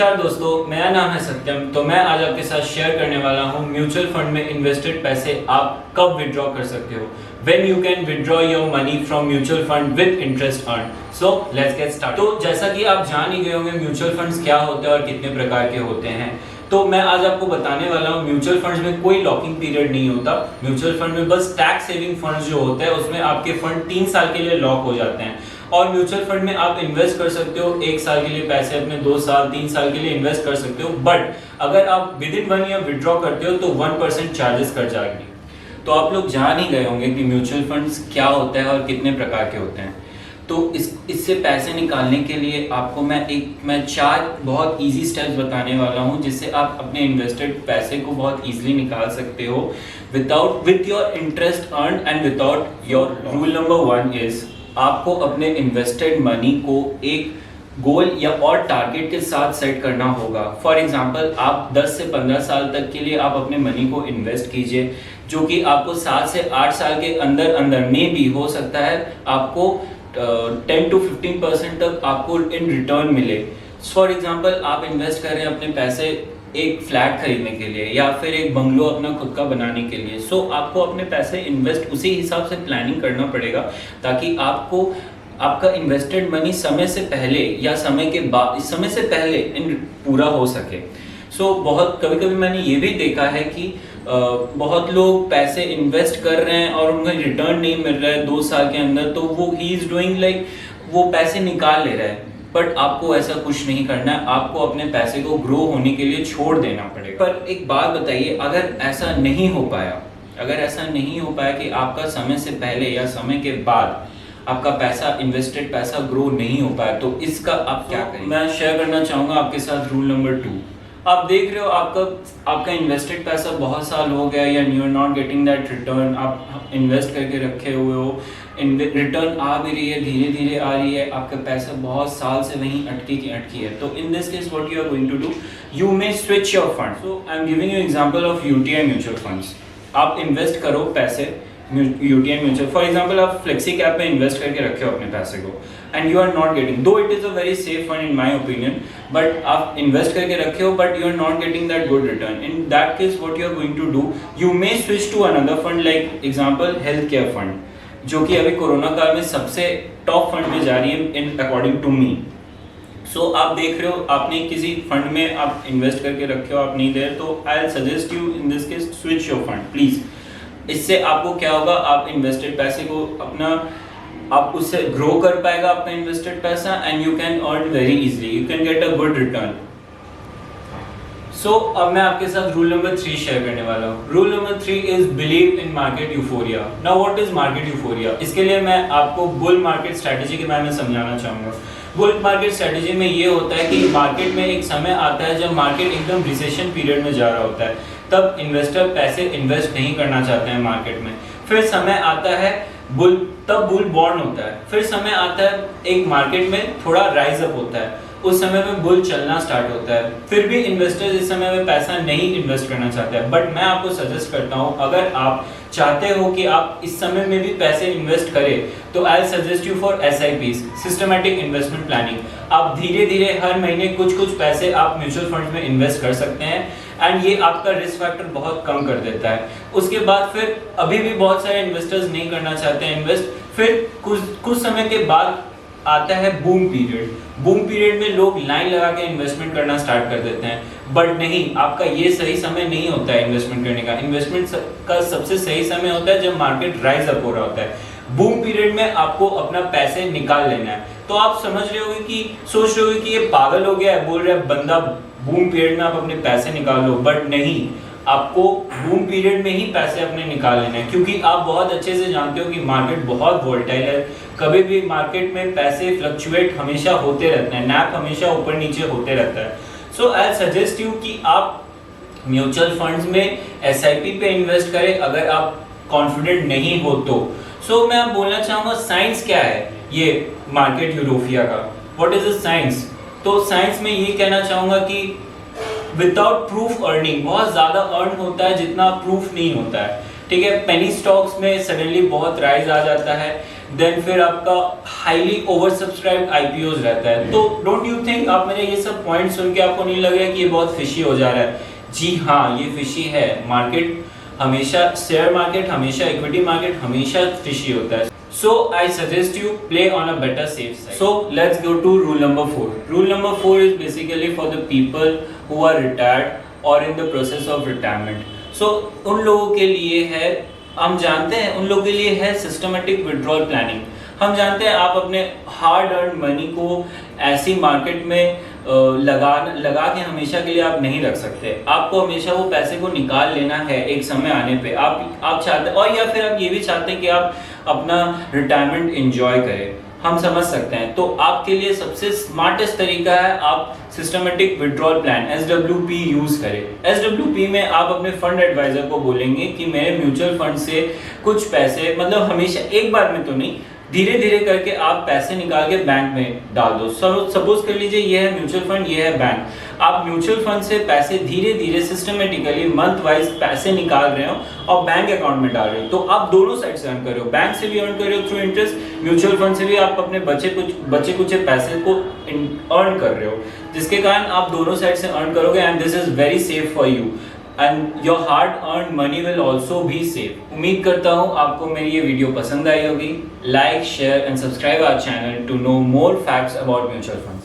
नमस्कार दोस्तों, मेरा नाम है सत्यम। तो मैं आज आपके साथ शेयर करने वाला हूँ म्यूचुअल फंड में इन्वेस्टेड पैसे आप कब विड्रॉ कर सकते हो, when you can withdraw your money from mutual fund with interest earned. So let's get started. तो जैसा कि आप जान ही गए होंगे म्यूचुअल फंड्स क्या होते हैं और कितने प्रकार के होते हैं, तो मैं आज आपको बताने वाला हूँ। म्यूचुअल फंड्स में कोई लॉकिंग पीरियड नहीं होता। म्यूचुअल फंड में बस टैक्स सेविंग फंड्स जो होते हैं उसमें आपके फंड 3 साल के लिए लॉक हो जाते हैं और म्यूचुअल फंड में आप इन्वेस्ट कर सकते हो 1 साल के लिए पैसे अपने, 2 साल 3 साल के लिए इन्वेस्ट कर सकते हो। बट अगर आप विद इन 1 ईयर विड्रॉ करते हो तो 1% चार्जेस कट जाएंगे। तो आप लोग जान ही गए होंगे कि म्यूचुअल फंड्स क्या होता है और कितने प्रकार के होते हैं। तो इससे पैसे निकालने के लिए आपको मैं 4 बहुत इजी स्टेप्स बताने वाला हूं जिससे आप अपने इन्वेस्टेड पैसे को बहुत इजीली निकाल सकते हो with your interest earn and without your. Rule number 1 is आपको अपने इन्वेस्टेड मनी को एक गोल या और टारगेट के साथ सेट करना होगा। फॉर एग्जांपल आप 10 से 15 साल तक के लिए आप अपने मनी को इन्वेस्ट कीजिए, जो कि आपको 7 से 8 साल के अंदर में भी हो सकता है आपको 10 to 15% तक आपको इन रिटर्न मिले। फॉर एग्जांपल आप इन्वेस्ट कर रहे हैं अपने पैसे एक फ्लैट खरीदने के लिए या फिर एक बंगलो अपना खुद का बनाने के लिए, सो आपको अपने पैसे इन्वेस्ट उसी हिसाब से प्लानिंग करना पड़ेगा ताकि आपको आपका इन्वेस्टेड मनी समय से पहले या समय से पहले पूरा हो सके। सो बहुत कभी मैंने ये भी देखा है कि बहुत लोग पैसे इन्वेस्ट कर रहे हैं और उन्हें रिटर्न नहीं मिल रहा है 2 साल के अंदर, तो वो ही इज डूइंग लाइक वो पैसे निकाल ले रहा है। बट आपको ऐसा कुछ नहीं करना है, आपको अपने पैसे को ग्रो होने के लिए छोड़ देना पड़ेगा। पर एक बात बताइए, अगर ऐसा नहीं हो पाया कि आपका समय से पहले या समय के बाद आपका पैसा इन्वेस्टेड पैसा ग्रो नहीं हो पाया, तो इसका आप क्या करें। मैं शेयर करना चाहूँगा आपके साथ रूल नंबर 2। आप देख रहे हो आपका इन्वेस्टेड पैसा बहुत साल हो गया या you are not getting that return, आप इन्वेस्ट करके रखे हुए हो, रिटर्न आ भी रही है, धीरे धीरे आ रही है, आपका पैसा बहुत साल से वहीं अटकी है। तो in this case what you are going to do, you may switch your fund. So I am giving you example of UTI mutual funds. आप इन्वेस्ट करो पैसे यूटीआई म्यूचुअल, फॉर एग्जांपल आप फ्लेक्सी कैप में invest करके रखे हो अपने पैसे को and you are not getting, though it is a very safe fund in my opinion, but आप इन्वेस्ट करके रखे हो but you are not getting that good return. In that case what you are going to do, you may switch to another fund like example health care fund, जो कि अभी corona काल में सबसे टॉप फंड में जा रही है इन अकॉर्डिंग टू मी। सो आप देख रहे हो आपने किसी फंड में आप इन्वेस्ट करके रखे हो, आप नहीं दे, तो I suggest you in this case switch your fund please. इससे आपको क्या होगा, आप इन्वेस्टेड पैसे को आप उससे ग्रो कर पाएगा अपना इन्वेस्टेड पैसा and you can earn very easily, you can get a good return. So अब मैं आपके साथ रूल नंबर 3 शेयर करने वाला हूँ। Rule number 3 is believe in market euphoria. Now what is market euphoria? इसके लिए मैं आपको बुल मार्केट स्ट्रेटेजी के बारे में समझाना चाहूंगा। बुल मार्केट स्ट्रेटेजी में ये होता है कि मार्केट में एक समय आता है जब मार्केट एकदम रिसेशन पीरियड में जा रहा होता है, तब इन्वेस्टर पैसे इन्वेस्ट नहीं करना चाहते हैं मार्केट में। फिर समय आता है तब बुल बॉर्न होता है। फिर समय आता है एक मार्केट में थोड़ा राइज अप होता है, उस समय में बुल चलना स्टार्ट होता है। फिर भी इन्वेस्टर्स इस समय में पैसा नहीं इन्वेस्ट करना चाहते हैं। बट मैं आपको सजेस्ट करता हूं, अगर आप चाहते हो कि आप इस समय में भी पैसे इन्वेस्ट करें तो I suggest you for SIPs, systematic investment planning. आप धीरे धीरे हर महीने कुछ पैसे आप म्यूचुअल फंड में इन्वेस्ट कर सकते हैं एंड ये आपका रिस्क फैक्टर बहुत कम कर देता है। उसके बाद फिर अभी भी बहुत सारे इन्वेस्टर्स नहीं करना चाहते हैं इन्वेस्ट। फिर कुछ समय के बाद आता है बूम पीरियड। बूम पीरियड में लोग लाइन लगा के इन्वेस्टमेंट करना स्टार्ट कर देते हैं, बट नहीं, आपका ये सही समय नहीं होता है इन्वेस्टमेंट करने का। इन्वेस्टमेंट का सबसे सही समय होता है जब मार्केट राइज अप हो रहा होता है। बूम पीरियड में आपको अपना पैसे निकाल लेना है। तो आप समझ रहे होगे कि सोच रहे होगे कि ये पागल हो गया है, बोल रहा है बंदा बूम पीरियड में आप अपने पैसे निकाल लो, बट नहीं, आपको बूम पीरियड में ही पैसे अपने निकाल लेने हैं, क्योंकि आप बहुत अच्छे से जानते हो कि मार्केट बहुत वोलेटाइल है। कभी भी मार्केट में पैसे फ्लक्चुएट हमेशा होते रहते हैं, नैप हमेशा ऊपर नीचे होते रहता है। सो आई सजेस्ट यू कि आप म्यूचुअल फंड्स में SIP पे इन्वेस्ट करें अगर आप कॉन्फिडेंट नहीं हो तो। सो मैं बोलना चाहूँगा साइंस क्या है ये मार्केट यूरोफिया का, व्हाट इज द साइंस? तो साइंस में ये कहना चाहूँगा कि विदाउट प्रूफ अर्निंग बहुत ज़्यादा अर्न होता है जितना प्रूफ नहीं होता है। ठीक है, पेनी स्टॉक्स में सडनली बहुत राइज आ जाता है, देन फिर आपका हाईली ओवर सब्सक्राइब आईपीओज रहता है। तो डोंट यू थिंक, आप मेरे ये सब पॉइंट सुन के आपको नहीं लग रहा है कि ये बहुत फिशी हो जा रहा है? जी हाँ, ये फिशी है। मार्केट हमेशा, शेयर मार्केट हमेशा, इक्विटी मार्केट हमेशा फिशी होता है। So I suggest you play on a better safe side. So let's go to rule number 4. Rule number 4 is basically for the people who are retired or in the process of retirement. So उन लोगों के लिए है, हम जानते हैं उन लोगों के लिए है सिस्टमेटिक विड्रॉल प्लानिंग। हम जानते हैं आप अपने हार्ड अर्न मनी को ऐसी मार्केट में लगा के हमेशा के लिए आप नहीं रख सकते। आपको हमेशा वो पैसे को निकाल लेना है एक समय आने पे। आप चाहते, और या फिर आप ये भी चाहते हैं कि आप अपना रिटायरमेंट एंजॉय करें, हम समझ सकते हैं। तो आपके लिए सबसे स्मार्टेस्ट तरीका है आप systematic withdrawal plan SWP use करें। SWP में आप अपने फंड एडवाइजर को बोलेंगे कि मेरे म्यूचुअल फंड से कुछ पैसे, मतलब हमेशा एक बार में तो नहीं, धीरे धीरे करके आप पैसे निकाल के बैंक में डाल दो। सपोज कर लीजिए ये है म्यूचुअल फंड, ये है बैंक। आप म्यूचुअल फंड से पैसे धीरे धीरे सिस्टमेटिकली मंथ वाइज पैसे निकाल रहे हो और बैंक अकाउंट में डाल रहे हो। तो आप दोनों साइड से अर्न कर रहे हो, बैंक से भी अर्न कर रहे हो थ्रू इंटरेस्ट, म्यूचुअल फंड से भी आप अपने बचे कुछ पैसे को अर्न कर रहे हो, जिसके कारण आप दोनों साइड से अर्न करोगे and this is very safe for you and your hard earned money will also be safe. उम्मीद करता हूँ आपको मेरी ये वीडियो पसंद आई होगी। Like, share and subscribe our channel to know more facts about mutual funds.